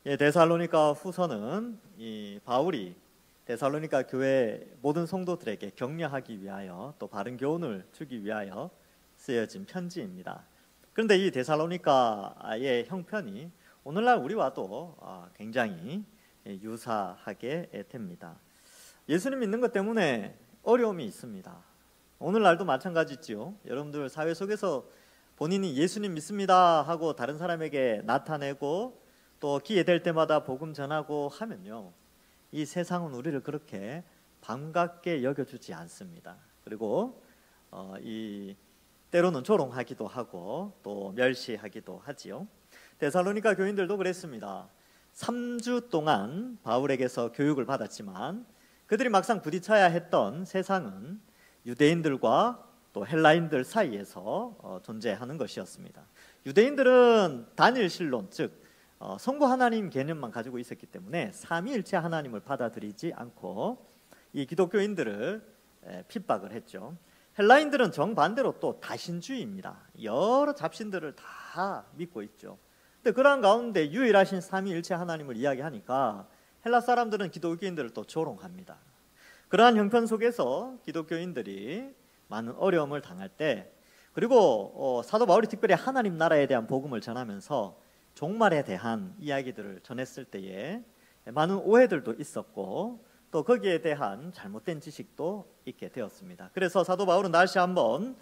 예, 데살로니가 후서는 이 바울이 데살로니가 교회 모든 성도들에게 격려하기 위하여 또 바른 교훈을 주기 위하여 쓰여진 편지입니다. 그런데 이 데살로니가의 형편이 오늘날 우리와도 굉장히 유사하게 됩니다. 예수님 믿는 것 때문에 어려움이 있습니다. 오늘날도 마찬가지지요. 여러분들 사회 속에서 본인이 예수님 믿습니다 하고 다른 사람에게 나타내고 또 기회 될 때마다 복음 전하고 하면요, 이 세상은 우리를 그렇게 반갑게 여겨주지 않습니다. 그리고 때로는 조롱하기도 하고 또 멸시하기도 하지요. 데살로니가 교인들도 그랬습니다. 3주 동안 바울에게서 교육을 받았지만 그들이 막상 부딪혀야 했던 세상은 유대인들과 또 헬라인들 사이에서 존재하는 것이었습니다. 유대인들은 단일신론, 즉 성부 하나님 개념만 가지고 있었기 때문에 삼위일체 하나님을 받아들이지 않고 이 기독교인들을 핍박을 했죠. 헬라인들은 정반대로 또 다신주의입니다. 여러 잡신들을 다 믿고 있죠. 근데 그러한 가운데 유일하신 삼위일체 하나님을 이야기하니까 헬라 사람들은 기독교인들을 또 조롱합니다. 그러한 형편 속에서 기독교인들이 많은 어려움을 당할 때, 그리고 사도 바울이 특별히 하나님 나라에 대한 복음을 전하면서 종말에 대한 이야기들을 전했을 때에 많은 오해들도 있었고 또 거기에 대한 잘못된 지식도 있게 되었습니다. 그래서 사도 바울은 다시 한번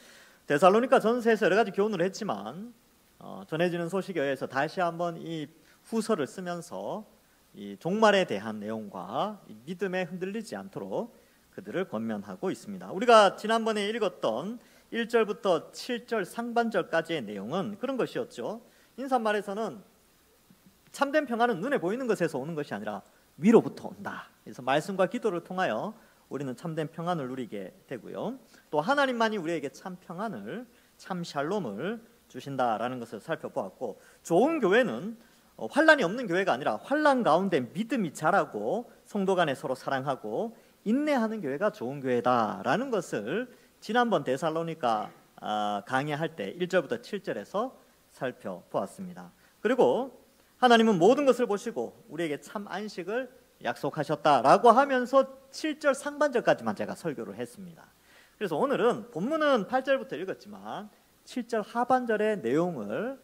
데살로니가 전서에서 여러 가지 교훈을 했지만 전해지는 소식에 의해서 다시 한번 이 후서를 쓰면서 이 종말에 대한 내용과 믿음에 흔들리지 않도록 그들을 권면하고 있습니다. 우리가 지난번에 읽었던 1절부터 7절 상반절까지의 내용은 그런 것이었죠. 인사말에서는 참된 평안은 눈에 보이는 것에서 오는 것이 아니라 위로부터 온다. 그래서 말씀과 기도를 통하여 우리는 참된 평안을 누리게 되고요. 또 하나님만이 우리에게 참 평안을, 참 샬롬을 주신다라는 것을 살펴보았고, 좋은 교회는 환난이 없는 교회가 아니라 환난 가운데 믿음이 자라고 성도 간에 서로 사랑하고 인내하는 교회가 좋은 교회다라는 것을 지난번 데살로니가 강의할 때 1절부터 7절에서 살펴보았습니다. 그리고 하나님은 모든 것을 보시고 우리에게 참 안식을 약속하셨다라고 하면서 7절 상반절까지만 제가 설교를 했습니다. 그래서 오늘은 본문은 8절부터 읽었지만 7절 하반절의 내용을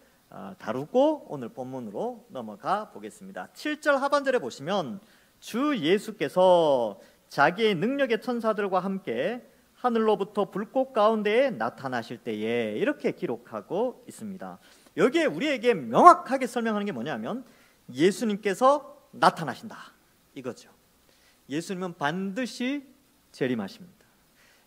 다루고 오늘 본문으로 넘어가 보겠습니다. 7절 하반절에 보시면 주 예수께서 자기의 능력의 천사들과 함께 하늘로부터 불꽃 가운데에 나타나실 때에 이렇게 기록하고 있습니다. 여기에 우리에게 명확하게 설명하는 게 뭐냐면 예수님께서 나타나신다 이거죠. 예수님은 반드시 재림하십니다.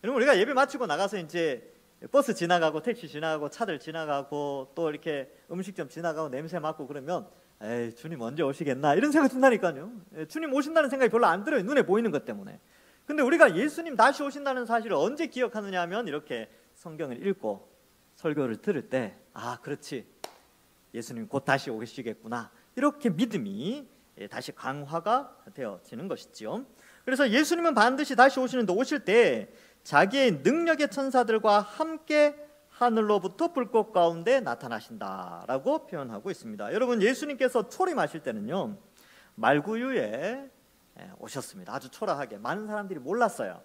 여러분, 우리가 예배 마치고 나가서 이제 버스 지나가고 택시 지나가고 차들 지나가고 또 이렇게 음식점 지나가고 냄새 맡고 그러면 에이, 주님 언제 오시겠나 이런 생각이 든다니까요. 주님 오신다는 생각이 별로 안 들어요. 눈에 보이는 것 때문에. 근데 우리가 예수님 다시 오신다는 사실을 언제 기억하느냐 하면 이렇게 성경을 읽고 설교를 들을 때 그렇지, 예수님 곧 다시 오시겠구나, 이렇게 믿음이 다시 강화가 되어지는 것이지요. 그래서 예수님은 반드시 다시 오시는데 오실 때 자기의 능력의 천사들과 함께 하늘로부터 불꽃 가운데 나타나신다라고 표현하고 있습니다. 여러분, 예수님께서 초림하실 때는요 말구유에 오셨습니다. 아주 초라하게 많은 사람들이 몰랐어요.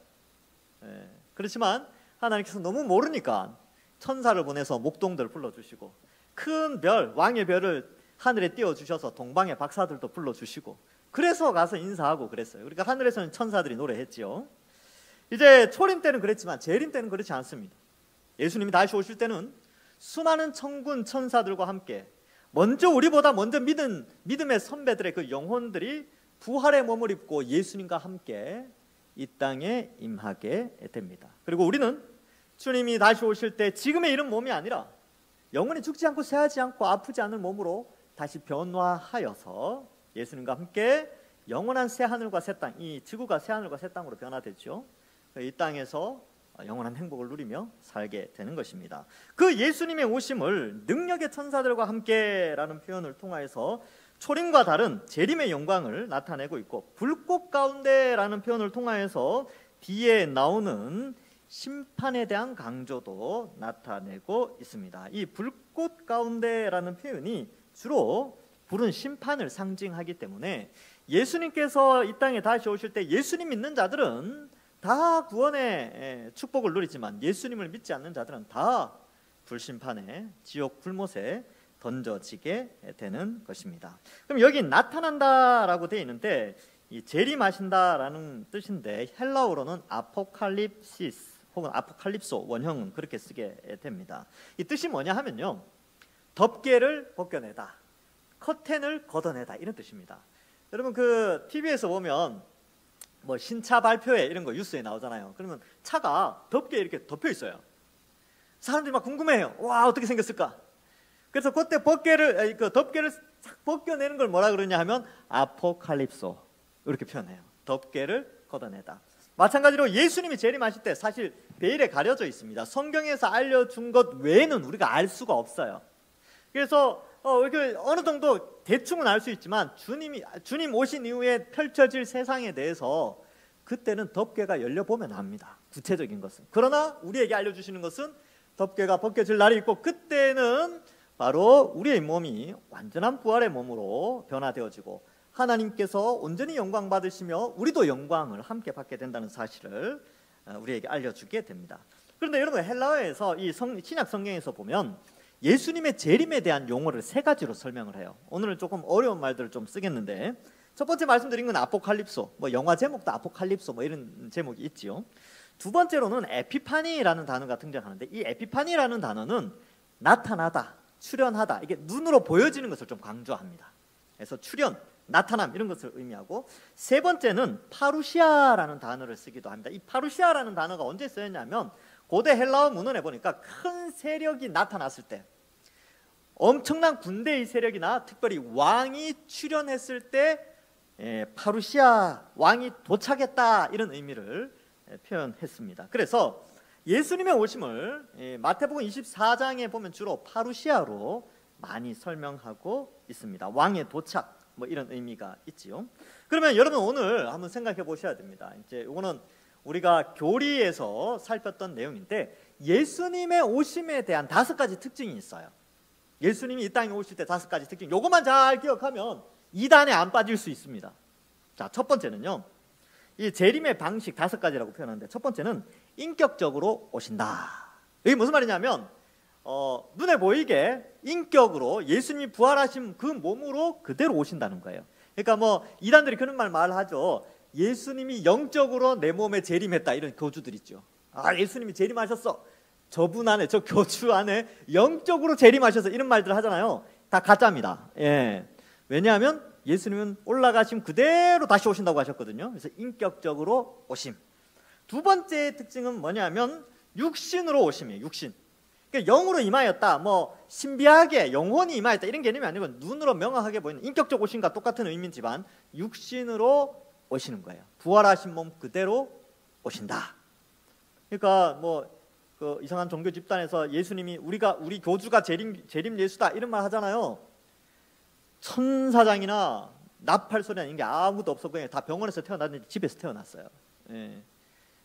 그렇지만 하나님께서 너무 모르니까 천사를 보내서 목동들 불러주시고 큰 별, 왕의 별을 하늘에 띄워주셔서 동방의 박사들도 불러주시고 그래서 가서 인사하고 그랬어요. 그러니까 하늘에서는 천사들이 노래했지요. 이제 초림 때는 그랬지만 재림 때는 그렇지 않습니다. 예수님이 다시 오실 때는 수많은 천군 천사들과 함께 먼저 우리보다 먼저 믿은 믿음의 선배들의 그 영혼들이 부활의 몸을 입고 예수님과 함께 이 땅에 임하게 됩니다. 그리고 우리는 주님이 다시 오실 때 지금의 이런 몸이 아니라 영원히 죽지 않고 쇠하지 않고 아프지 않을 몸으로 다시 변화하여서 예수님과 함께 영원한 새 하늘과 새 땅, 이 지구가 새 하늘과 새 땅으로 변화되죠. 이 땅에서 영원한 행복을 누리며 살게 되는 것입니다. 그 예수님의 오심을 능력의 천사들과 함께라는 표현을 통하여서 초림과 다른 재림의 영광을 나타내고 있고, 불꽃 가운데라는 표현을 통하여서 뒤에 나오는 심판에 대한 강조도 나타내고 있습니다. 이 불꽃 가운데라는 표현이 주로 부른 심판을 상징하기 때문에 예수님께서 이 땅에 다시 오실 때 예수님 믿는 자들은 다 구원의 축복을 누리지만 예수님을 믿지 않는 자들은 다 불심판에 지옥 불못에 던져지게 되는 것입니다. 그럼 여기 나타난다라고 되어 있는데 이 재림하신다라는 뜻인데 헬라어로는 아포칼립시스 혹은 아포칼립소 원형은 그렇게 쓰게 됩니다. 이 뜻이 뭐냐 하면요, 덮개를 벗겨내다, 커튼을 걷어내다 이런 뜻입니다. 여러분 그 TV에서 보면 뭐 신차 발표회 이런 거 뉴스에 나오잖아요. 그러면 차가 덮개에 이렇게 덮여 있어요. 사람들이 막 궁금해해요. 와, 어떻게 생겼을까? 그래서 그때 그 덮개를 싹 벗겨내는 걸 뭐라 그러냐 하면 아포칼립소 이렇게 표현해요. 덮개를 걷어내다. 마찬가지로 예수님이 재림하실 때 사실 베일에 가려져 있습니다. 성경에서 알려준 것 외에는 우리가 알 수가 없어요. 그래서 이렇게 어느 정도 대충은 알 수 있지만 주님 오신 이후에 펼쳐질 세상에 대해서 그때는 덮개가 열려보면 압니다. 구체적인 것은. 그러나 우리에게 알려주시는 것은 덮개가 벗겨질 날이 있고 그때는 바로 우리의 몸이 완전한 부활의 몸으로 변화되어지고 하나님께서 온전히 영광 받으시며 우리도 영광을 함께 받게 된다는 사실을 우리에게 알려주게 됩니다. 그런데 여러분 헬라어에서 이 신약 성경에서 보면 예수님의 재림에 대한 용어를 세 가지로 설명을 해요. 오늘은 조금 어려운 말들을 좀 쓰겠는데 첫 번째 말씀드린 건 아포칼립소, 뭐 영화 제목도 아포칼립소 뭐 이런 제목이 있지요. 두 번째로는 에피파니라는 단어가 등장하는데 이 에피파니라는 단어는 나타나다, 출현하다, 이게 눈으로 보여지는 것을 좀 강조합니다. 그래서 출현, 나타남 이런 것을 의미하고 세 번째는 파루시아라는 단어를 쓰기도 합니다. 이 파루시아라는 단어가 언제 쓰였냐면 고대 헬라어 문헌에 보니까 큰 세력이 나타났을 때, 엄청난 군대의 세력이나 특별히 왕이 출현했을 때 파루시아 왕이 도착했다 이런 의미를 표현했습니다. 그래서 예수님의 오심을 마태복음 24장에 보면 주로 파루시아로 많이 설명하고 있습니다. 왕의 도착 뭐 이런 의미가 있지요. 그러면 여러분 오늘 한번 생각해 보셔야 됩니다. 이제 이거는 우리가 교리에서 살폈던 내용인데 예수님의 오심에 대한 5가지 특징이 있어요. 예수님이 이 땅에 오실 때 5가지 특징, 요것만 잘 기억하면 이단에 안 빠질 수 있습니다. 자, 첫 번째는요, 이 재림의 방식 5가지라고 표현하는데 첫 번째는 인격적으로 오신다. 이게 무슨 말이냐면 눈에 보이게 인격으로 예수님이 부활하신 그 몸으로 그대로 오신다는 거예요. 그러니까 뭐 이단들이 그런 말하죠. 예수님이 영적으로 내 몸에 재림했다 이런 교주들 있죠. 아, 예수님이 재림하셨어. 저분 안에, 저 교주 안에 영적으로 재림하셔서 이런 말들 하잖아요. 다 가짜입니다. 예. 왜냐하면 예수님은 올라가심 그대로 다시 오신다고 하셨거든요. 그래서 인격적으로 오심. 두 번째 특징은 뭐냐면 육신으로 오심이에요. 육신. 그러니까 영으로 임하였다, 뭐 신비하게 영혼이 임하였다 이런 개념이 아니고 눈으로 명확하게 보이는 인격적 오심과 똑같은 의미지만 육신으로 오시는 거예요. 부활하신 몸 그대로 오신다. 그러니까 뭐 그 이상한 종교 집단에서 예수님이 우리 교주가 재림 예수다 이런 말 하잖아요. 천사장이나 나팔 소리나 이런 게 아무도 없어 그냥 다 병원에서 태어났는지 집에서 태어났어요.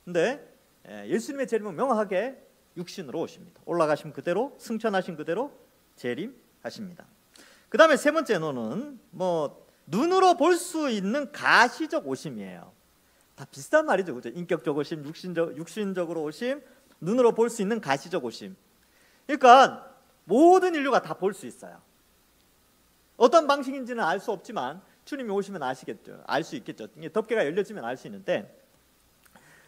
근데 예수님의 재림은 명확하게 육신으로 오십니다. 올라가신 그대로, 승천하신 그대로 재림하십니다. 그 다음에 세 번째는 뭐 눈으로 볼 수 있는 가시적 오심이에요. 다 비슷한 말이죠, 그죠? 인격적 오심, 육신적으로 오심, 눈으로 볼 수 있는 가시적 오심. 그러니까 모든 인류가 다 볼 수 있어요. 어떤 방식인지는 알 수 없지만 주님이 오시면 아시겠죠. 알 수 있겠죠. 덮개가 열려지면 알 수 있는데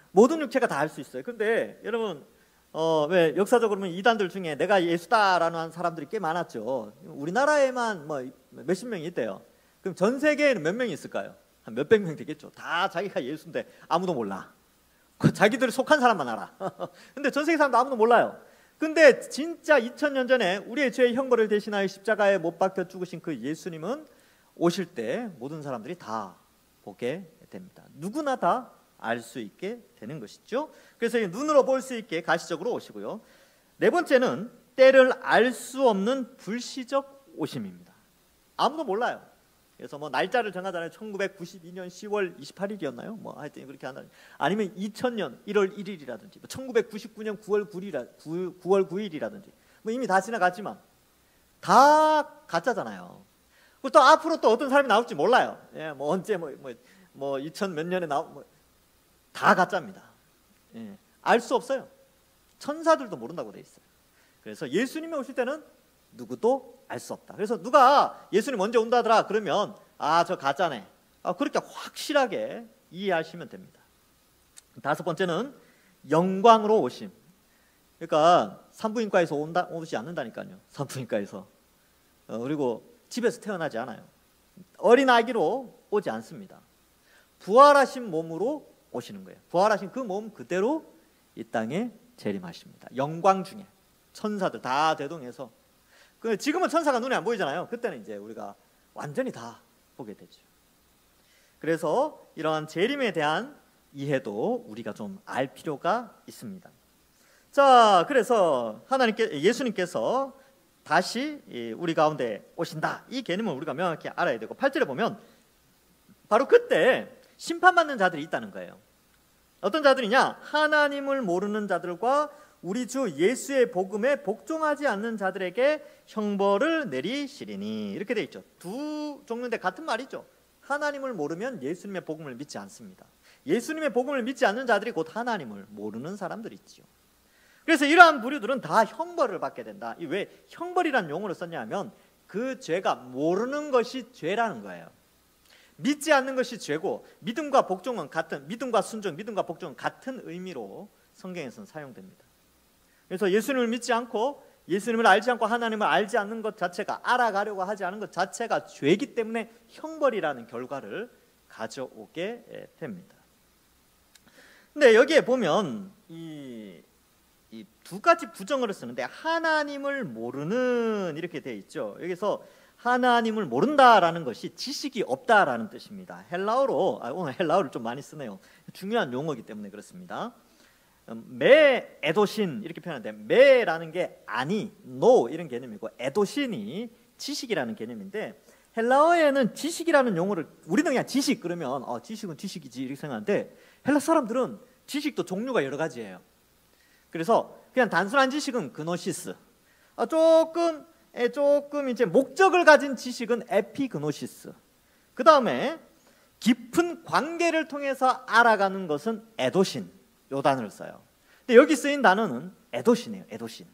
모든 육체가 다 알 수 있어요. 근데 여러분 왜 역사적으로 보면 이단들 중에 내가 예수다라는 사람들이 꽤 많았죠. 우리나라에만 뭐 몇십 명이 있대요. 그럼 전 세계에는 몇 명이 있을까요? 한 몇백 명 되겠죠. 다 자기가 예수인데 아무도 몰라. 자기들이 속한 사람만 알아. 근데 전 세계 사람도 아무도 몰라요. 근데 진짜 2000년 전에 우리의 죄의 형벌을 대신하여 십자가에 못 박혀 죽으신 그 예수님은 오실 때 모든 사람들이 다 보게 됩니다. 누구나 다 알 수 있게 되는 것이죠. 그래서 눈으로 볼 수 있게 가시적으로 오시고요. 네 번째는 때를 알 수 없는 불시적 오심입니다. 아무도 몰라요. 그래서 뭐 날짜를 정하잖아요. 1992년 10월 28일이었나요? 뭐 하여튼 그렇게 한다. 아니면 2000년 1월 1일이라든지, 1999년 9월 9일이라든지, 뭐 이미 다 지나갔지만 다 가짜잖아요. 또 앞으로 또 어떤 사람이 나올지 몰라요. 예, 뭐 언제 뭐 2000 몇 년에 다 가짜입니다. 예, 알 수 없어요. 천사들도 모른다고 돼 있어요. 그래서 예수님이 오실 때는 누구도 알 수 없다. 그래서 누가 예수님 언제 온다더라 그러면 저 가짜네. 그렇게 확실하게 이해하시면 됩니다. 다섯 번째는 영광으로 오심. 그러니까 산부인과에서 오지 않는다니까요. 산부인과에서. 그리고 집에서 태어나지 않아요. 어린 아기로 오지 않습니다. 부활하신 몸으로 오시는 거예요. 부활하신 그 몸 그대로 이 땅에 재림하십니다. 영광 중에 천사들 다 대동해서. 지금은 천사가 눈에 안 보이잖아요. 그때는 이제 우리가 완전히 다 보게 되죠. 그래서 이러한 재림에 대한 이해도 우리가 좀 알 필요가 있습니다. 자, 그래서 예수님께서 다시 우리 가운데 오신다. 이 개념을 우리가 명확히 알아야 되고 8절에 보면 바로 그때 심판받는 자들이 있다는 거예요. 어떤 자들이냐? 하나님을 모르는 자들과 우리 주 예수의 복음에 복종하지 않는 자들에게 형벌을 내리시리니. 이렇게 돼 있죠. 두 종류인데 같은 말이죠. 하나님을 모르면 예수님의 복음을 믿지 않습니다. 예수님의 복음을 믿지 않는 자들이 곧 하나님을 모르는 사람들이 있지요. 그래서 이러한 부류들은 다 형벌을 받게 된다. 왜 형벌이라는 용어를 썼냐 하면 그 죄가 모르는 것이 죄라는 거예요. 믿지 않는 것이 죄고 믿음과 복종은 같은, 믿음과 순종, 믿음과 복종은 같은 의미로 성경에서는 사용됩니다. 그래서 예수님을 믿지 않고 예수님을 알지 않고 하나님을 알지 않는 것 자체가, 알아가려고 하지 않은 것 자체가 죄이기 때문에 형벌이라는 결과를 가져오게 됩니다. 근데 여기에 보면 이 두 가지 부정어를 쓰는데 하나님을 모르는 이렇게 되어 있죠. 여기서 하나님을 모른다라는 것이 지식이 없다라는 뜻입니다. 헬라어로, 오늘 헬라어를 좀 많이 쓰네요. 중요한 용어이기 때문에 그렇습니다. 매 에도신 이렇게 표현하는데 매라는 게 아니, 노 이런 개념이고 에도신이 지식이라는 개념인데 헬라어에는 지식이라는 용어를 우리는 그냥 지식 그러면 지식은 지식이지 이렇게 생각하는데 헬라 사람들은 지식도 종류가 여러 가지예요. 그래서 그냥 단순한 지식은 그노시스, 조금 이제 목적을 가진 지식은 에피그노시스, 그 다음에 깊은 관계를 통해서 알아가는 것은 에도신, 요 단어를 써요. 근데 여기 쓰인 단어는 에도신이에요. 에도신.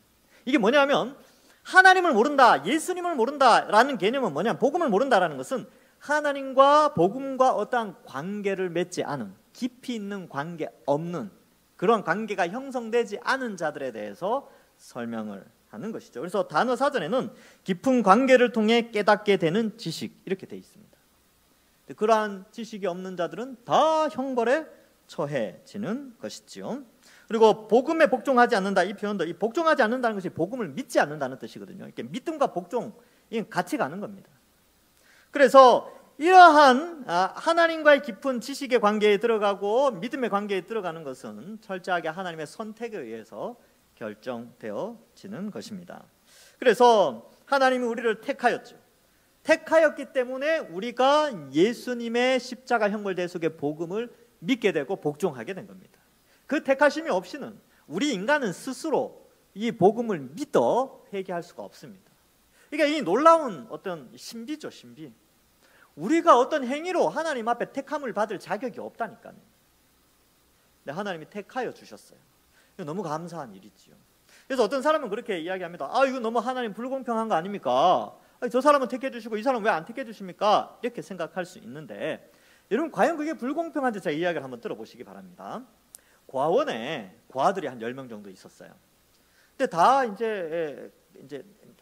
이게 뭐냐면 하나님을 모른다, 예수님을 모른다라는 개념은 뭐냐면 복음을 모른다라는 것은 하나님과 복음과 어떠한 관계를 맺지 않은, 깊이 있는 관계 없는, 그런 관계가 형성되지 않은 자들에 대해서 설명을 하는 것이죠. 그래서 단어 사전에는 깊은 관계를 통해 깨닫게 되는 지식 이렇게 되어 있습니다. 그러한 지식이 없는 자들은 다 형벌에 처해지는 것이지요. 그리고 복음에 복종하지 않는다, 이 표현도 이 복종하지 않는다는 것이 복음을 믿지 않는다는 뜻이거든요. 이렇게 믿음과 복종 이건 같이 가는 겁니다. 그래서 이러한 하나님과의 깊은 지식의 관계에 들어가고 믿음의 관계에 들어가는 것은 철저하게 하나님의 선택에 의해서 결정되어지는 것입니다. 그래서 하나님이 우리를 택하였죠. 택하였기 때문에 우리가 예수님의 십자가 형벌 대속의 복음을 믿게 되고 복종하게 된 겁니다. 그 택하심이 없이는 우리 인간은 스스로 이 복음을 믿어 회개할 수가 없습니다. 그러니까 이 놀라운 어떤 신비죠, 신비. 우리가 어떤 행위로 하나님 앞에 택함을 받을 자격이 없다니까요. 근데 하나님이 택하여 주셨어요. 이거 너무 감사한 일이지요. 그래서 어떤 사람은 그렇게 이야기합니다. 이거 너무 하나님 불공평한 거 아닙니까? 저 사람은 택해 주시고 이 사람은 왜 안 택해 주십니까? 이렇게 생각할 수 있는데 여러분 과연 그게 불공평한지 제가 이야기를 한번 들어보시기 바랍니다. 고아원에 고아들이 한 10명 정도 있었어요. 근데 다 이제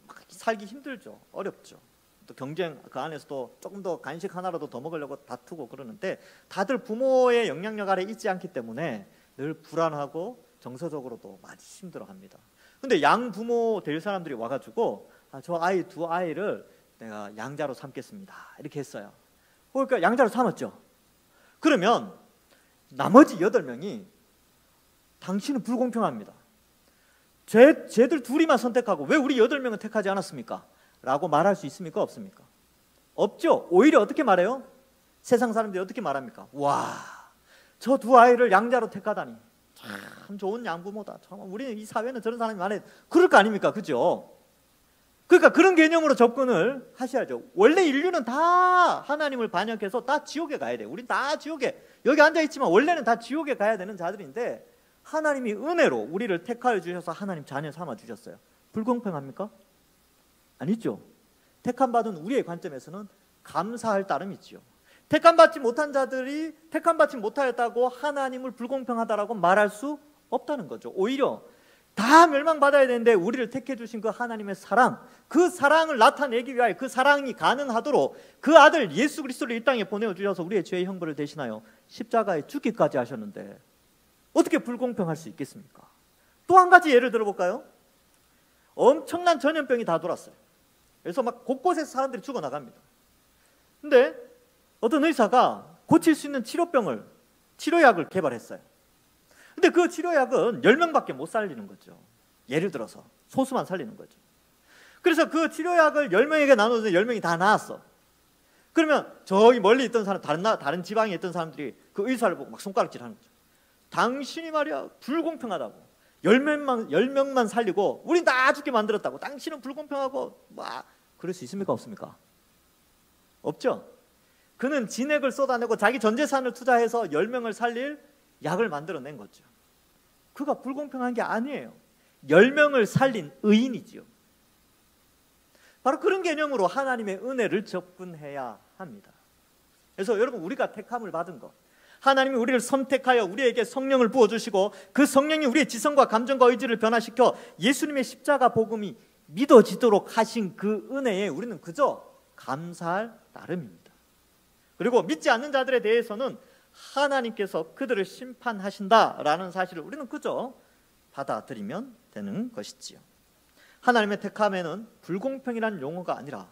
막 살기 힘들죠. 어렵죠. 또 경쟁, 그 안에서도 조금 더 간식 하나라도 더 먹으려고 다투고 그러는데 다들 부모의 영향력 아래 있지 않기 때문에 늘 불안하고 정서적으로도 많이 힘들어합니다. 근데 양부모 될 사람들이 와가지고 저 아이 두 아이를 내가 양자로 삼겠습니다 이렇게 했어요. 그러니까 양자로 삼았죠. 그러면 나머지 8명이 당신은 불공평합니다. 쟤들 둘이만 선택하고 왜 우리 8명은 택하지 않았습니까? 라고 말할 수 있습니까? 없습니까? 없죠. 오히려 어떻게 말해요? 세상 사람들이 어떻게 말합니까? 와, 저 두 아이를 양자로 택하다니 참 좋은 양부모다. 참 우리 이 사회는 저런 사람이 많아요. 그럴 거 아닙니까? 그죠? 그러니까 그런 개념으로 접근을 하셔야죠. 원래 인류는 다 하나님을 반역해서 다 지옥에 가야 돼요. 우린 다 지옥에, 여기 앉아있지만 원래는 다 지옥에 가야 되는 자들인데 하나님이 은혜로 우리를 택하여 주셔서 하나님 자녀 삼아 주셨어요. 불공평합니까? 아니죠. 택함받은 우리의 관점에서는 감사할 따름이지요. 택함받지 못한 자들이 택함받지 못하였다고 하나님을 불공평하다라고 말할 수 없다는 거죠. 오히려 다 멸망받아야 되는데 우리를 택해 주신 그 하나님의 사랑, 그 사랑을 나타내기 위하여 그 사랑이 가능하도록 그 아들 예수 그리스도를 이 땅에 보내어 주셔서 우리의 죄의 형벌을 대신하여 십자가에 죽기까지 하셨는데 어떻게 불공평할 수 있겠습니까? 또 한 가지 예를 들어볼까요? 엄청난 전염병이 다 돌았어요. 그래서 막 곳곳에서 사람들이 죽어나갑니다. 근데 어떤 의사가 고칠 수 있는 치료약을 개발했어요. 근데 그 치료약은 10명밖에 못 살리는 거죠. 예를 들어서 소수만 살리는 거죠. 그래서 그 치료약을 10명에게 나눴는데 10명이 다 나았어. 그러면 저기 멀리 있던 사람, 다른 지방에 있던 사람들이 그 의사를 보고 막 손가락질하는 거죠. 당신이 말이야 불공평하다고, 10명만 살리고 우린 다 죽게 만들었다고, 당신은 불공평하고, 막 그럴 수 있습니까? 없습니까? 없죠. 그는 진액을 쏟아내고 자기 전 재산을 투자해서 10명을 살릴 약을 만들어낸 거죠. 그가 불공평한 게 아니에요. 10명을 살린 의인이지요. 바로 그런 개념으로 하나님의 은혜를 접근해야 합니다. 그래서 여러분, 우리가 택함을 받은 것, 하나님이 우리를 선택하여 우리에게 성령을 부어주시고 그 성령이 우리의 지성과 감정과 의지를 변화시켜 예수님의 십자가 복음이 믿어지도록 하신 그 은혜에 우리는 그저 감사할 따름입니다. 그리고 믿지 않는 자들에 대해서는 하나님께서 그들을 심판하신다라는 사실을 우리는 그저 받아들이면 되는 것이지요. 하나님의 택함에는 불공평이라는 용어가 아니라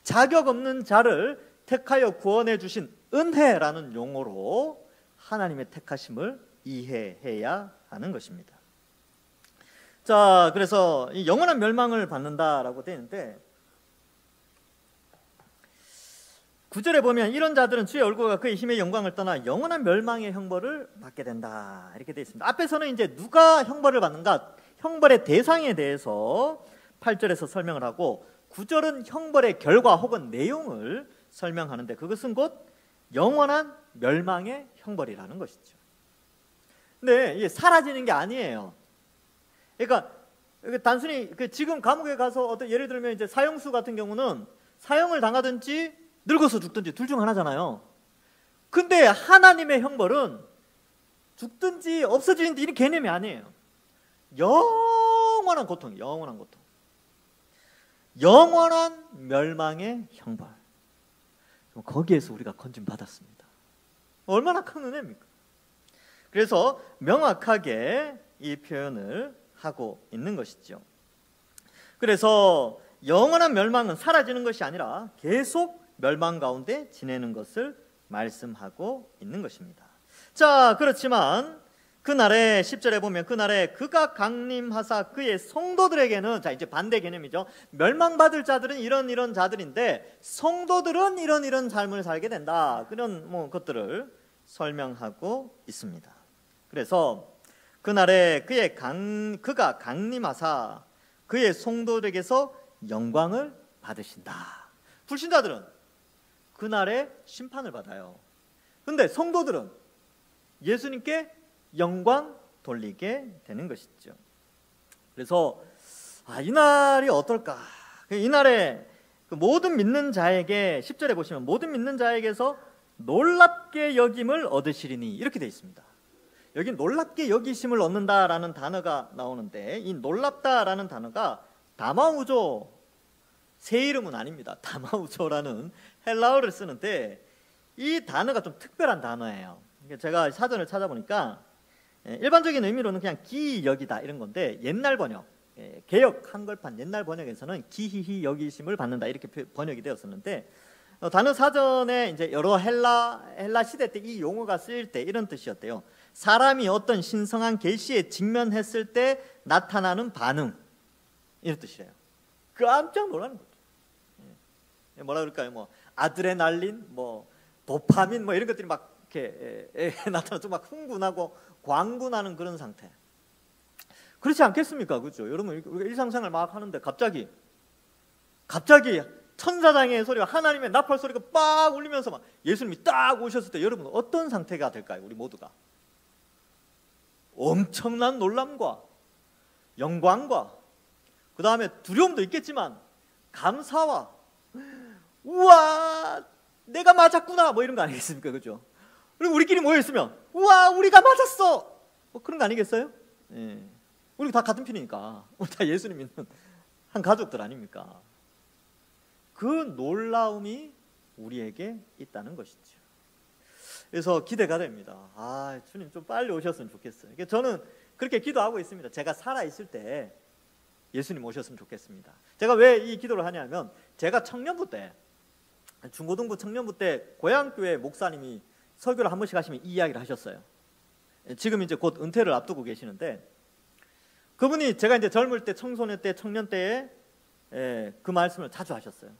자격 없는 자를 택하여 구원해 주신 은혜라는 용어로 하나님의 택하심을 이해해야 하는 것입니다. 자, 그래서 이 영원한 멸망을 받는다라고 되어 있는데 9절에 보면 이런 자들은 주의 얼굴과 그의 힘의 영광을 떠나 영원한 멸망의 형벌을 받게 된다, 이렇게 되어 있습니다. 앞에서는 이제 누가 형벌을 받는가, 형벌의 대상에 대해서 8절에서 설명을 하고 9절은 형벌의 결과 혹은 내용을 설명하는데 그것은 곧 영원한 멸망의 형벌이라는 것이죠. 근데 이게 사라지는 게 아니에요. 그러니까 단순히 지금 감옥에 가서 어떤 예를 들면 이제 사형수 같은 경우는 사형을 당하든지 늙어서 죽든지 둘 중 하나잖아요. 근데 하나님의 형벌은 죽든지 없어지는지 이런 개념이 아니에요. 영원한 고통, 영원한 고통, 영원한 멸망의 형벌. 거기에서 우리가 건진 받았습니다. 얼마나 큰 은혜입니까? 그래서 명확하게 이 표현을 하고 있는 것이죠. 그래서 영원한 멸망은 사라지는 것이 아니라 계속 멸망 가운데 지내는 것을 말씀하고 있는 것입니다. 자, 그렇지만 그날에 10절에 보면 그날에 그가 강림하사 그의 성도들에게는, 자 이제 반대 개념이죠. 멸망받을 자들은 이런 자들인데 성도들은 이런 삶을 살게 된다. 그런 것들을 설명하고 있습니다. 그래서 그날에 그가 강림하사 그의 성도들에게서 영광을 받으신다. 불신자들은 그날에 심판을 받아요. 근데 성도들은 예수님께 영광 돌리게 되는 것이죠. 그래서 이 날이 어떨까? 이날에 모든 믿는 자에게 10절에 보시면 모든 믿는 자에게서 놀랍게 여김을 얻으시리니 이렇게 되어 있습니다. 여기 놀랍게 여기심을 얻는다라는 단어가 나오는데 이 놀랍다라는 단어가 다마우조, 새 이름은 아닙니다. 다마우조라는 헬라어를 쓰는데 이 단어가 좀 특별한 단어예요. 제가 사전을 찾아보니까 일반적인 의미로는 그냥 기여기다 이런 건데 옛날 번역, 개역 한글판 옛날 번역에서는 기히히 여기심을 받는다 이렇게 번역이 되었었는데 단어 사전에 이제 여러 헬라 시대 때 이 용어가 쓰일 때 이런 뜻이었대요. 사람이 어떤 신성한 계시에 직면했을 때 나타나는 반응, 이런 뜻이래요. 깜짝 놀라는 거죠. 뭐라 그럴까요? 아드레날린, 도파민, 이런 것들이 막 이렇게 나타나서 막 흥분하고 광분하는 그런 상태. 그렇지 않겠습니까? 그렇죠? 여러분, 우리가 일상생활 막 하는데 갑자기 갑자기 천사장의 소리가, 하나님의 나팔 소리가 빡 울리면서 막 예수님이 딱 오셨을 때 여러분 어떤 상태가 될까요? 우리 모두가 엄청난 놀람과 영광과 그 다음에 두려움도 있겠지만 감사와 우와 내가 맞았구나 뭐 이런 거 아니겠습니까? 그죠? 그리고 우리끼리 모여있으면 우와 우리가 맞았어 뭐 그런 거 아니겠어요? 예. 우리 다 같은 편이니까 우리 다 예수님 믿는 한 가족들 아닙니까? 그 놀라움이 우리에게 있다는 것이죠. 그래서 기대가 됩니다. 아 주님 좀 빨리 오셨으면 좋겠어요. 저는 그렇게 기도하고 있습니다. 제가 살아있을 때 예수님 오셨으면 좋겠습니다. 제가 왜 이 기도를 하냐면 제가 청년부 때 중고등부 청년부 때 고향교회 목사님이 설교를 한 번씩 하시면 이 이야기를 하셨어요. 지금 이제 곧 은퇴를 앞두고 계시는데 그분이 제가 이제 젊을 때 청소년 때 청년 때에 그 말씀을 자주 하셨어요.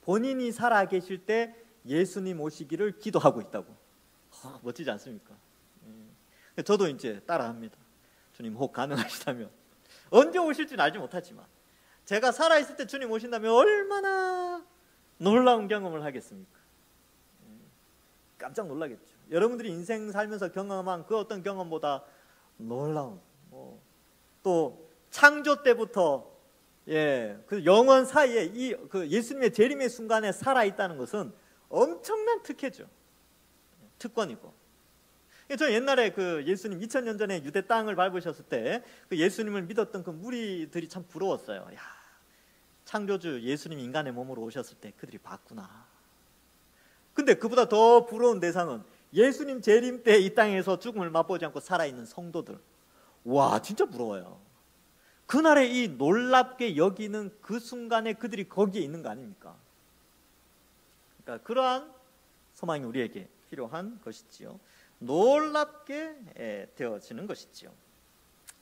본인이 살아 계실 때 예수님 오시기를 기도하고 있다고. 멋지지 않습니까? 저도 이제 따라합니다. 주님 혹 가능하시다면 언제 오실지는 알지 못하지만 제가 살아있을 때 주님 오신다면 얼마나 놀라운 경험을 하겠습니까? 깜짝 놀라겠죠. 여러분들이 인생 살면서 경험한 그 어떤 경험보다 놀라운 또 창조 때부터 그 영원 사이에 이 그 예수님의 재림의 순간에 살아있다는 것은 엄청난 특혜죠. 특권이고. 저는 옛날에 그 예수님 2000년 전에 유대 땅을 밟으셨을 때 그 예수님을 믿었던 그 무리들이 참 부러웠어요. 야, 창조주 예수님이 인간의 몸으로 오셨을 때 그들이 봤구나. 근데 그보다 더 부러운 대상은 예수님 재림 때 이 땅에서 죽음을 맛보지 않고 살아있는 성도들. 와, 진짜 부러워요. 그날에 이 놀랍게 여기는 그 순간에 그들이 거기에 있는 거 아닙니까? 그러니까 그러한 소망이 우리에게 필요한 것이지요. 놀랍게 되어지는 것이지요.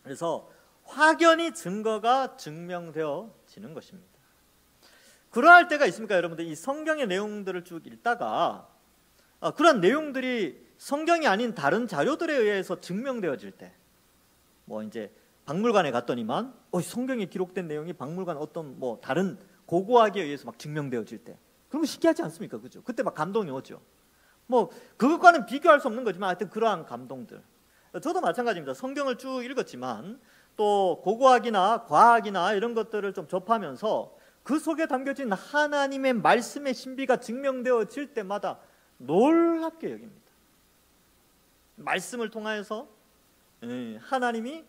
그래서 확연히 증거가 증명되어지는 것입니다. 그러할 때가 있습니까? 여러분들 이 성경의 내용들을 쭉 읽다가 그런 내용들이 성경이 아닌 다른 자료들에 의해서 증명되어질 때 뭐 이제 박물관에 갔더니만 성경에 기록된 내용이 박물관 어떤 뭐 다른 고고학에 의해서 막 증명되어질 때 그런 거 신기하지 않습니까? 그죠? 그때 막 감동이 오죠. 뭐 그것과는 비교할 수 없는 거지만 하여튼 그러한 감동들. 저도 마찬가지입니다. 성경을 쭉 읽었지만 또 고고학이나 과학이나 이런 것들을 좀 접하면서 그 속에 담겨진 하나님의 말씀의 신비가 증명되어질 때마다 놀랍게 여깁니다. 말씀을 통하여서 하나님이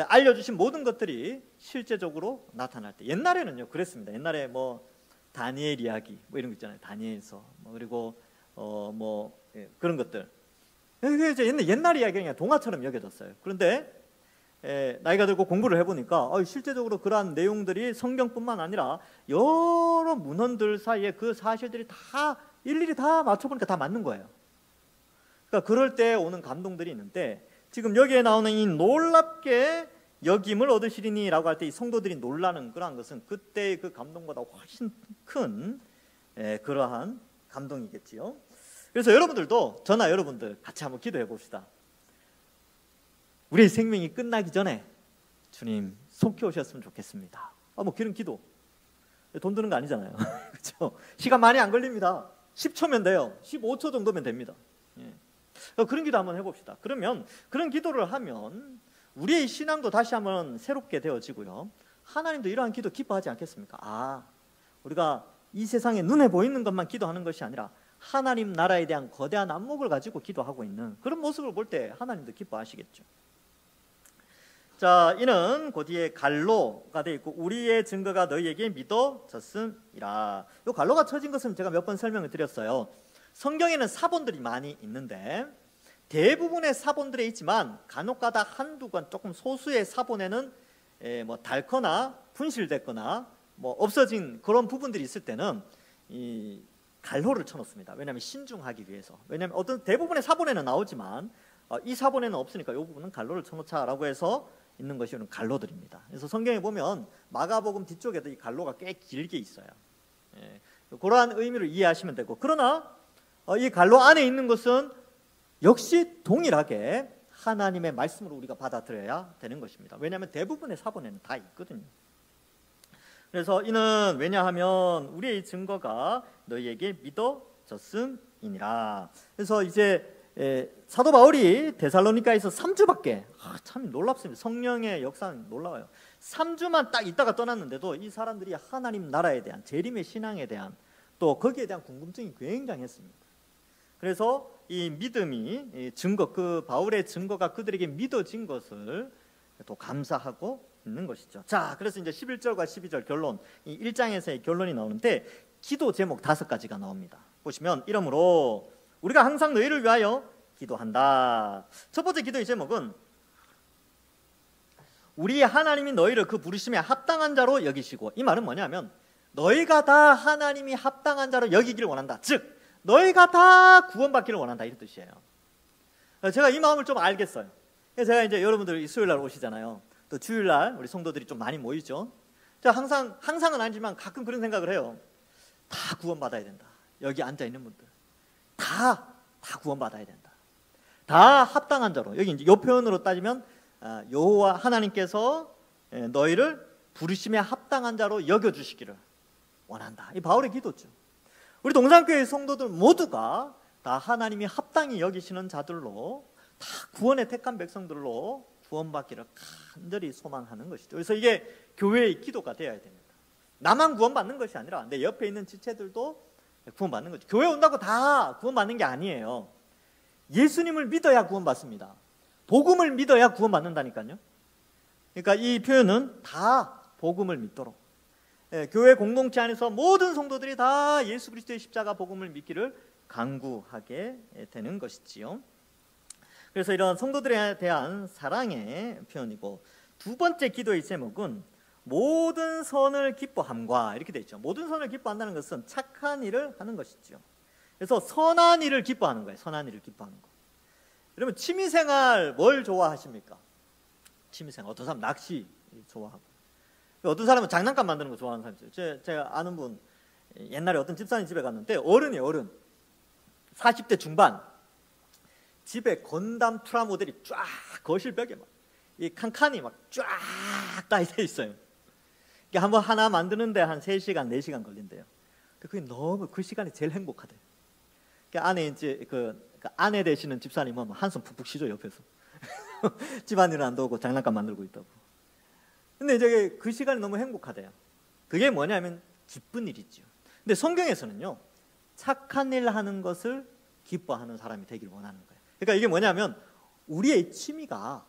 알려주신 모든 것들이 실제적으로 나타날 때. 옛날에는요 그랬습니다. 옛날에 뭐 다니엘 이야기 뭐 이런 거 있잖아요. 다니엘서 그리고 그런 것들. 이제 옛날 이야기가 그냥 동화처럼 여겨졌어요. 그런데 나이가 들고 공부를 해보니까 실제적으로 그러한 내용들이 성경뿐만 아니라 여러 문헌들 사이에 그 사실들이 다 일일이 다 맞춰보니까 다 맞는 거예요. 그러니까 그럴 때 오는 감동들이 있는데 지금 여기에 나오는 이 놀랍게 여김을 얻으시리니 라고 할 때 이 성도들이 놀라는 그러한 것은 그때의 그 감동보다 훨씬 큰 그러한 감동이겠지요. 그래서 여러분들도 저나 여러분들 같이 한번 기도해 봅시다. 우리의 생명이 끝나기 전에 주님 속히 오셨으면 좋겠습니다. 뭐 그런 기도 돈 드는 거 아니잖아요. 그렇죠? 시간 많이 안 걸립니다. 10초면 돼요. 15초 정도면 됩니다. 그런 기도 한번 해봅시다. 그러면 그런 기도를 하면 우리의 신앙도 다시 한번 새롭게 되어지고요. 하나님도 이러한 기도 기뻐하지 않겠습니까? 우리가 이 세상에 눈에 보이는 것만 기도하는 것이 아니라 하나님 나라에 대한 거대한 안목을 가지고 기도하고 있는 그런 모습을 볼 때 하나님도 기뻐하시겠죠. 자, 이는 그 뒤에 갈로가 되어 있고 우리의 증거가 너희에게 믿어졌음이라. 이 갈로가 쳐진 것은 제가 몇 번 설명을 드렸어요. 성경에는 사본들이 많이 있는데 대부분의 사본들에 있지만 간혹가다 한두 건 조금 소수의 사본에는 뭐 닳거나 분실됐거나 뭐 없어진 그런 부분들이 있을 때는 이 갈로를 쳐놓습니다. 왜냐하면 신중하기 위해서. 왜냐하면 어떤 대부분의 사본에는 나오지만 이 사본에는 없으니까 이 부분은 갈로를 쳐놓자라고 해서 있는 것이 갈로들입니다. 그래서 성경에 보면 마가복음 뒤쪽에도 이 갈로가 꽤 길게 있어요. 그러한 의미를 이해하시면 되고, 그러나 이 갈로 안에 있는 것은 역시 동일하게 하나님의 말씀으로 우리가 받아들여야 되는 것입니다. 왜냐하면 대부분의 사본에는 다 있거든요. 그래서 이는 왜냐하면 우리의 증거가 너희에게 믿어졌음이니라. 그래서 이제 사도 바울이 데살로니가에서 3주밖에 참 놀랍습니다. 성령의 역사는 놀라워요. 3주만 딱 있다가 떠났는데도 이 사람들이 하나님 나라에 대한 재림의 신앙에 대한 또 거기에 대한 궁금증이 굉장했습니다. 그래서 이 믿음이 증거, 그 바울의 증거가 그들에게 믿어진 것을 또 감사하고 있는 것이죠. 자, 그래서 이제 11절과 12절 결론, 이 1장에서의 결론이 나오는데 기도 제목 5가지가 나옵니다. 보시면 이러므로 우리가 항상 너희를 위하여 기도한다. 첫 번째 기도의 제목은 우리 하나님이 너희를 그 부르심에 합당한 자로 여기시고, 이 말은 뭐냐면 너희가 다 하나님이 합당한 자로 여기기를 원한다. 즉 너희가 다 구원받기를 원한다, 이런 뜻이에요. 제가 이 마음을 좀 알겠어요. 제가 이제 여러분들 수요일날 오시잖아요. 또 주일날 우리 성도들이 좀 많이 모이죠. 제가 항상은 아니지만 가끔 그런 생각을 해요. 다 구원받아야 된다. 여기 앉아 있는 분들 다 구원받아야 된다. 다 합당한 자로. 여기 이제 이 표현으로 따지면 여호와 하나님께서 너희를 부르심에 합당한 자로 여겨주시기를 원한다. 이 바울의 기도죠. 우리 동산교회 성도들 모두가 다 하나님이 합당히 여기시는 자들로, 다 구원의 택한 백성들로 구원받기를 간절히 소망하는 것이죠. 그래서 이게 교회의 기도가 되어야 됩니다. 나만 구원받는 것이 아니라 내 옆에 있는 지체들도 구원받는 거죠. 교회 온다고 다 구원받는 게 아니에요. 예수님을 믿어야 구원받습니다. 복음을 믿어야 구원받는다니까요. 그러니까 이 표현은 다 복음을 믿도록, 교회 공동체 안에서 모든 성도들이 다 예수 그리스도의 십자가 복음을 믿기를 간구하게 되는 것이지요. 그래서 이런 성도들에 대한 사랑의 표현이고, 두 번째 기도의 제목은 모든 선을 기뻐함과, 이렇게 되어 있죠. 모든 선을 기뻐한다는 것은 착한 일을 하는 것이죠. 그래서 선한 일을 기뻐하는 거예요. 선한 일을 기뻐하는 거. 여러분 취미생활 뭘 좋아하십니까? 취미생활, 어떤 사람 낚시 좋아하고, 어떤 사람은 장난감 만드는 거 좋아하는 사람 있어요. 제가 아는 분, 옛날에 어떤 집사님 집에 갔는데 어른이에요. 어른 40대 중반, 집에 건담 프라모델이 쫙 거실벽에 막 이 칸칸이 막 쫙 따져 있어요. 한번 하나 만드는데 한 3시간, 4시간 걸린대요. 그게 너무 그 시간이 제일 행복하대요. 안에 이제 그 아내 되시는 집사님은 한숨 푹푹 쉬죠, 옆에서. 집안일은 안 도우고 장난감 만들고 있다고. 근데 이제 그 시간이 너무 행복하대요. 그게 뭐냐면 기쁜 일이죠. 근데 성경에서는요, 착한 일 하는 것을 기뻐하는 사람이 되길 원하는 거예요. 그러니까 이게 뭐냐면 우리의 취미가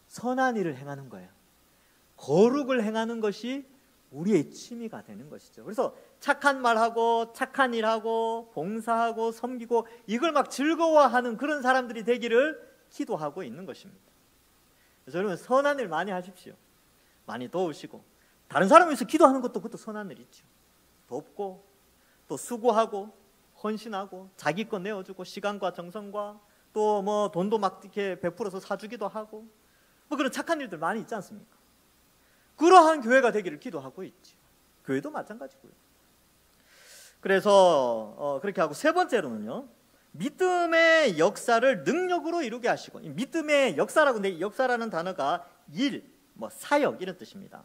선한 일을 행하는 거예요. 거룩을 행하는 것이 우리의 취미가 되는 것이죠. 그래서 착한 말하고 착한 일하고 봉사하고 섬기고 이걸 막 즐거워하는 그런 사람들이 되기를 기도하고 있는 것입니다. 그래서 여러분 선한 일 많이 하십시오. 많이 도우시고, 다른 사람을 위해서 기도하는 것도 그것도 선한 일이죠. 돕고 또 수고하고 헌신하고 자기 것 내어주고 시간과 정성과 또 뭐 돈도 막 이렇게 베풀어서 사주기도 하고 뭐 그런 착한 일들 많이 있지 않습니까? 그러한 교회가 되기를 기도하고 있죠. 교회도 마찬가지고요. 그래서 그렇게 하고, 세 번째로는요, 믿음의 역사를 능력으로 이루게 하시고, 이 믿음의 역사라고, 근데 역사라는 단어가 일, 뭐 사역 이런 뜻입니다.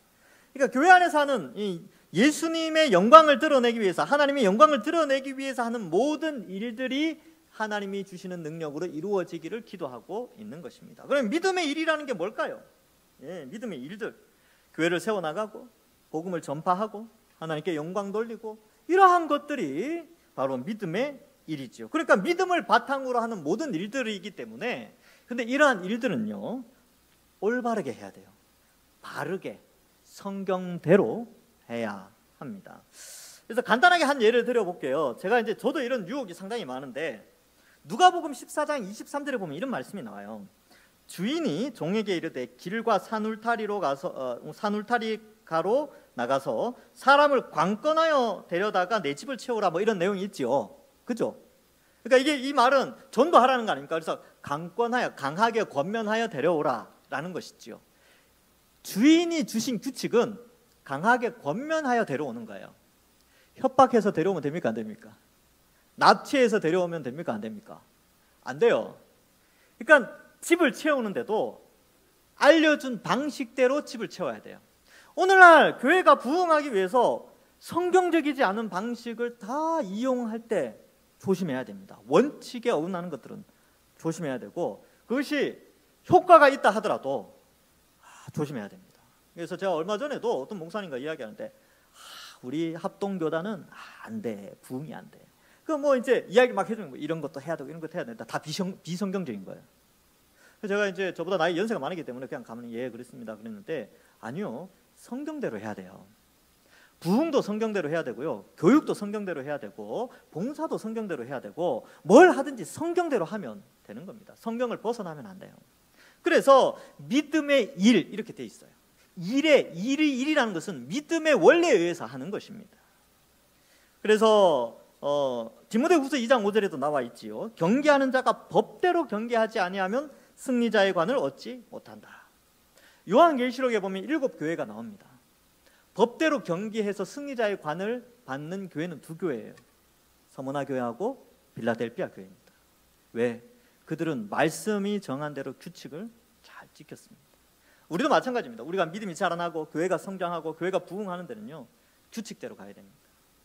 그러니까 교회 안에서 하는 이 예수님의 영광을 드러내기 위해서, 하나님의 영광을 드러내기 위해서 하는 모든 일들이 하나님이 주시는 능력으로 이루어지기를 기도하고 있는 것입니다. 그럼 믿음의 일이라는 게 뭘까요? 믿음의 일들, 교회를 세워나가고 복음을 전파하고 하나님께 영광 돌리고, 이러한 것들이 바로 믿음의 일이죠. 그러니까 믿음을 바탕으로 하는 모든 일들이기 때문에, 근데 이러한 일들은요, 올바르게 해야 돼요. 바르게 성경대로 해야 합니다. 그래서 간단하게 한 예를 들어볼게요. 저도 이런 유혹이 상당히 많은데, 누가복음 14장 23절에 보면 이런 말씀이 나와요. 주인이 종에게 이르되 길과 산울타리가로 나가서 사람을 관건하여 데려다가 내 집을 채우라, 뭐 이런 내용이 있지요. 그죠? 그러니까 이 말은 전도하라는 거 아닙니까? 그래서 강하게 권면하여 데려오라 라는 것이지요. 주인이 주신 규칙은 강하게 권면하여 데려오는 거예요. 협박해서 데려오면 됩니까? 안 됩니까? 납치해서 데려오면 됩니까? 안 됩니까? 안 돼요. 그러니까 집을 채우는데도 알려준 방식대로 집을 채워야 돼요. 오늘날 교회가 부흥하기 위해서 성경적이지 않은 방식을 다 이용할 때 조심해야 됩니다. 원칙에 어긋나는 것들은 조심해야 되고, 그것이 효과가 있다 하더라도 조심해야 됩니다. 그래서 제가 얼마 전에도 어떤 목사님과 이야기하는데, 우리 합동교단은 안 돼, 부흥이 안 돼. 그 뭐 이제 이야기 막 해주는 거, 이런 것도 해야 되고 이런 것도 해야 된다. 다 비성경적인 거예요. 그래서 제가 이제 저보다 나이 연세가 많기 때문에 그냥 가만히 예 그랬습니다 그랬는데, 아니요, 성경대로 해야 돼요. 부흥도 성경대로 해야 되고요, 교육도 성경대로 해야 되고, 봉사도 성경대로 해야 되고, 뭘 하든지 성경대로 하면 되는 겁니다. 성경을 벗어나면 안 돼요. 그래서 믿음의 일 이렇게 돼 있어요. 일이라는 것은 믿음의 원리에 의해서 하는 것입니다. 그래서 디모데후서 2장 5절에도 나와 있지요. 경계하는 자가 법대로 경계하지 아니하면 승리자의 관을 얻지 못한다. 요한계시록에 보면 7교회가 나옵니다. 법대로 경계해서 승리자의 관을 받는 교회는 2교회예요. 서머나 교회하고 빌라델피아 교회입니다. 왜? 그들은 말씀이 정한 대로 규칙을 잘 지켰습니다. 우리도 마찬가지입니다. 우리가 믿음이 자라나고 교회가 성장하고 교회가 부흥하는 데는요, 규칙대로 가야 됩니다.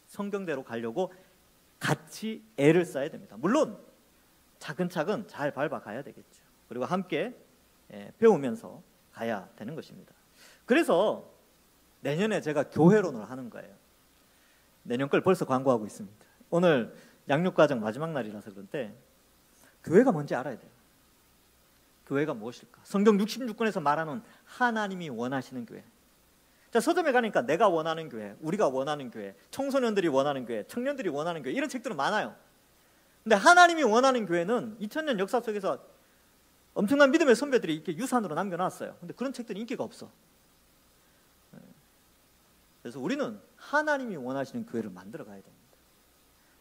성경대로 가려고 같이 애를 써야 됩니다. 물론 차근차근 잘 밟아가야 되겠죠. 그리고 함께 배우면서 가야 되는 것입니다. 그래서 내년에 제가 교회론을 하는 거예요. 내년 걸 벌써 광고하고 있습니다. 오늘 양육과정 마지막 날이라서 그런데 교회가 뭔지 알아야 돼요. 교회가 무엇일까? 성경 66권에서 말하는 하나님이 원하시는 교회. 자, 서점에 가니까 내가 원하는 교회, 우리가 원하는 교회, 청소년들이 원하는 교회, 청년들이 원하는 교회, 이런 책들은 많아요. 근데 하나님이 원하는 교회는 2000년 역사 속에서 엄청난 믿음의 선배들이 이렇게 유산으로 남겨놨어요. 근데 그런 책들이 인기가 없어. 그래서 우리는 하나님이 원하시는 교회를 만들어 가야 됩니다.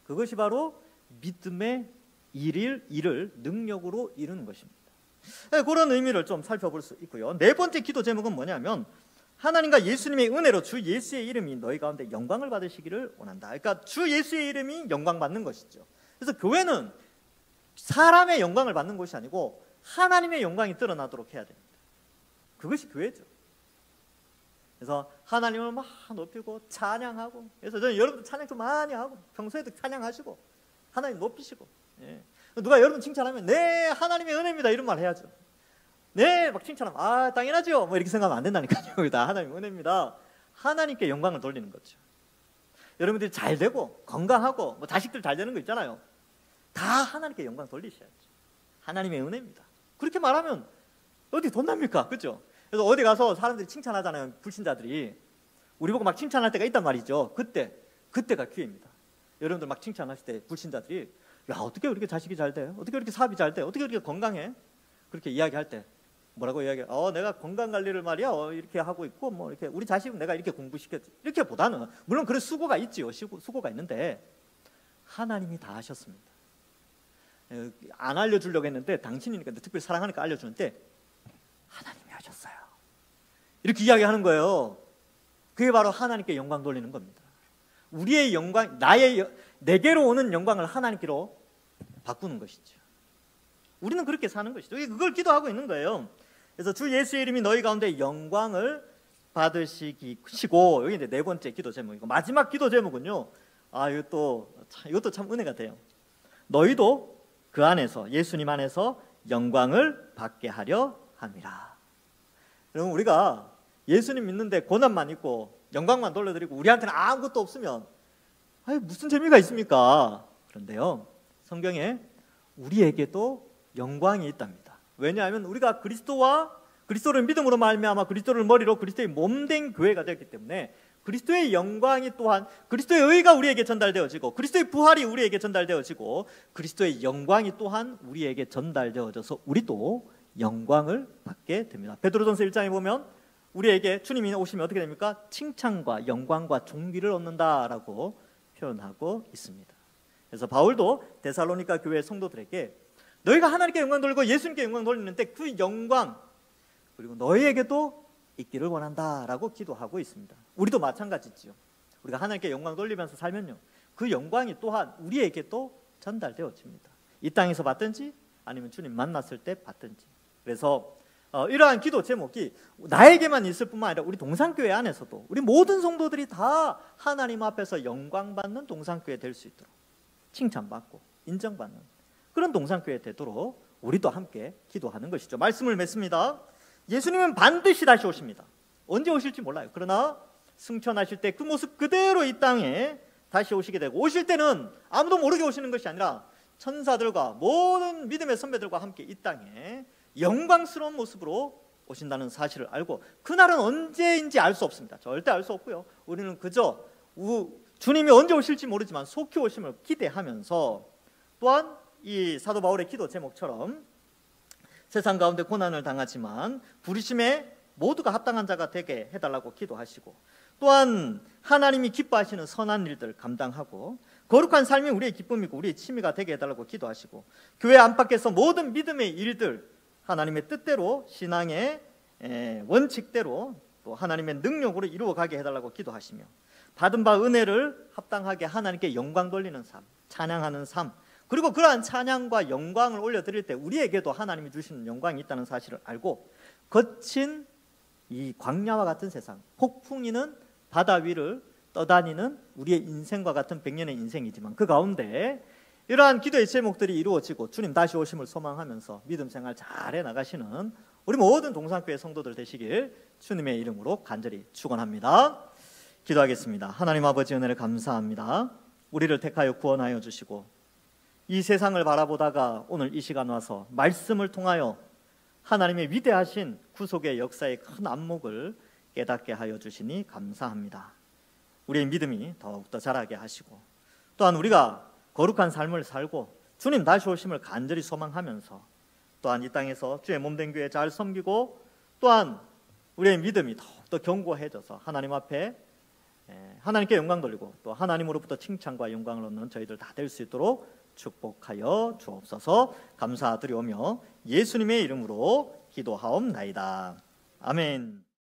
그것이 바로 믿음의 일을 능력으로 이루는 것입니다. 그런 의미를 좀 살펴볼 수 있고요. 네 번째 기도 제목은 뭐냐면, 하나님과 예수님의 은혜로 주 예수의 이름이 너희 가운데 영광을 받으시기를 원한다. 그러니까 주 예수의 이름이 영광 받는 것이죠. 그래서 교회는 사람의 영광을 받는 것이 아니고 하나님의 영광이 드러나도록 해야 됩니다. 그것이 교회죠. 그래서 하나님을 막 높이고 찬양하고, 그래서 저는 여러분들 찬양 좀 많이 하고, 평소에도 찬양하시고 하나님 높이시고, 누가 여러분 칭찬하면 네 하나님의 은혜입니다 이런 말 해야죠. 네 막 칭찬하면 아 당연하죠 뭐 이렇게 생각하면 안 된다니까요. 다 하나님의 은혜입니다. 하나님께 영광을 돌리는 거죠. 여러분들이 잘 되고 건강하고 뭐 자식들 잘 되는 거 있잖아요. 다 하나님께 영광 돌리셔야죠. 하나님의 은혜입니다. 그렇게 말하면 어디 돈 납니까? 그렇죠? 그래서 어디 가서 사람들이 칭찬하잖아요. 불신자들이 우리 보고 막 칭찬할 때가 있단 말이죠. 그때가 기회입니다. 여러분들 막 칭찬하실 때 불신자들이 야 어떻게 그렇게 자식이 잘 돼? 어떻게 그렇게 사업이 잘 돼? 어떻게 그렇게 건강해? 그렇게 이야기할 때 뭐라고 이야기해? 내가 건강 관리를 말이야 이렇게 하고 있고 뭐 이렇게 우리 자식은 내가 이렇게 공부시켰지. 이렇게 보다는 물론 그런 수고가 있지요. 수고가 있는데 하나님이 다 하셨습니다. 안 알려주려고 했는데 당신이니까 특별히 사랑하니까 알려주는데 하나님이 하셨어요. 이렇게 이야기하는 거예요. 그게 바로 하나님께 영광 돌리는 겁니다. 우리의 영광, 내게로 오는 영광을 하나님께로 바꾸는 것이죠. 우리는 그렇게 사는 것이죠. 그걸 기도하고 있는 거예요. 그래서 주 예수의 이름이 너희 가운데 영광을 받으시고, 여기 이제 네 번째 기도 제목이고, 마지막 기도 제목은요. 이것도 참 은혜가 돼요. 너희도 그 안에서 예수님 안에서 영광을 받게 하려 함이라. 여러분 우리가 예수님 믿는데 고난만 있고 영광만 돌려드리고 우리한테는 아무것도 없으면 무슨 재미가 있습니까? 그런데요, 성경에 우리에게도 영광이 있답니다. 왜냐하면 우리가 그리스도를 믿음으로 말미암아 그리스도를 머리로 그리스도의 몸된 교회가 되었기 때문에 그리스도의 영광이 또한 그리스도의 의가 우리에게 전달되어지고 그리스도의 부활이 우리에게 전달되어지고 그리스도의 영광이 또한 우리에게 전달되어져서 우리도 영광을 받게 됩니다. 베드로전서 1장에 보면 우리에게 주님이 오시면 어떻게 됩니까? 칭찬과 영광과 존귀를 얻는다라고 표현하고 있습니다. 그래서 바울도 데살로니가 교회 성도들에게 너희가 하나님께 영광 돌리고 예수님께 영광 돌리는데 그 영광 그리고 너희에게도 있기를 원한다라고 기도하고 있습니다. 우리도 마찬가지지요. 우리가 하나님께 영광 돌리면서 살면요, 그 영광이 또한 우리에게도 전달되어집니다. 이 땅에서 받든지 아니면 주님 만났을 때 받든지. 그래서 이러한 기도 제목이 나에게만 있을 뿐만 아니라 우리 동산교회 안에서도 우리 모든 성도들이 다 하나님 앞에서 영광받는 동산교회 될 수 있도록, 칭찬받고 인정받는 그런 동산교회 되도록 우리도 함께 기도하는 것이죠. 말씀을 맺습니다. 예수님은 반드시 다시 오십니다. 언제 오실지 몰라요. 그러나 승천하실 때 그 모습 그대로 이 땅에 다시 오시게 되고, 오실 때는 아무도 모르게 오시는 것이 아니라 천사들과 모든 믿음의 선배들과 함께 이 땅에 영광스러운 모습으로 오신다는 사실을 알고, 그날은 언제인지 알 수 없습니다. 절대 알 수 없고요. 우리는 그저 주님이 언제 오실지 모르지만 속히 오심을 기대하면서, 또한 이 사도 바울의 기도 제목처럼 세상 가운데 고난을 당하지만 부르심에 모두가 합당한 자가 되게 해달라고 기도하시고, 또한 하나님이 기뻐하시는 선한 일들 감당하고 거룩한 삶이 우리의 기쁨이고 우리의 취미가 되게 해달라고 기도하시고, 교회 안팎에서 모든 믿음의 일들 하나님의 뜻대로, 신앙의 원칙대로, 또 하나님의 능력으로 이루어가게 해달라고 기도하시며, 받은 바 은혜를 합당하게 하나님께 영광 돌리는 삶, 찬양하는 삶, 그리고 그러한 찬양과 영광을 올려드릴 때 우리에게도 하나님이 주시는 영광이 있다는 사실을 알고, 거친 이 광야와 같은 세상, 폭풍이는 바다 위를 떠다니는 우리의 인생과 같은 100년의 인생이지만 그 가운데 이러한 기도의 제목들이 이루어지고 주님 다시 오심을 소망하면서 믿음 생활 잘해 나가시는 우리 모든 동산교회 성도들 되시길 주님의 이름으로 간절히 축원합니다. 기도하겠습니다. 하나님 아버지, 은혜를 감사합니다. 우리를 택하여 구원하여 주시고 이 세상을 바라보다가 오늘 이 시간 와서 말씀을 통하여 하나님의 위대하신 구속의 역사의 큰 안목을 깨닫게 하여 주시니 감사합니다. 우리의 믿음이 더욱더 자라게 하시고, 또한 우리가 거룩한 삶을 살고 주님 다시 오심을 간절히 소망하면서 또한 이 땅에서 주의 몸된 교회 잘 섬기고, 또한 우리의 믿음이 더욱더 견고해져서 하나님 앞에 하나님께 영광 돌리고 또 하나님으로부터 칭찬과 영광을 얻는 저희들 다 될 수 있도록 축복하여 주옵소서. 감사드리오며 예수님의 이름으로 기도하옵나이다. 아멘.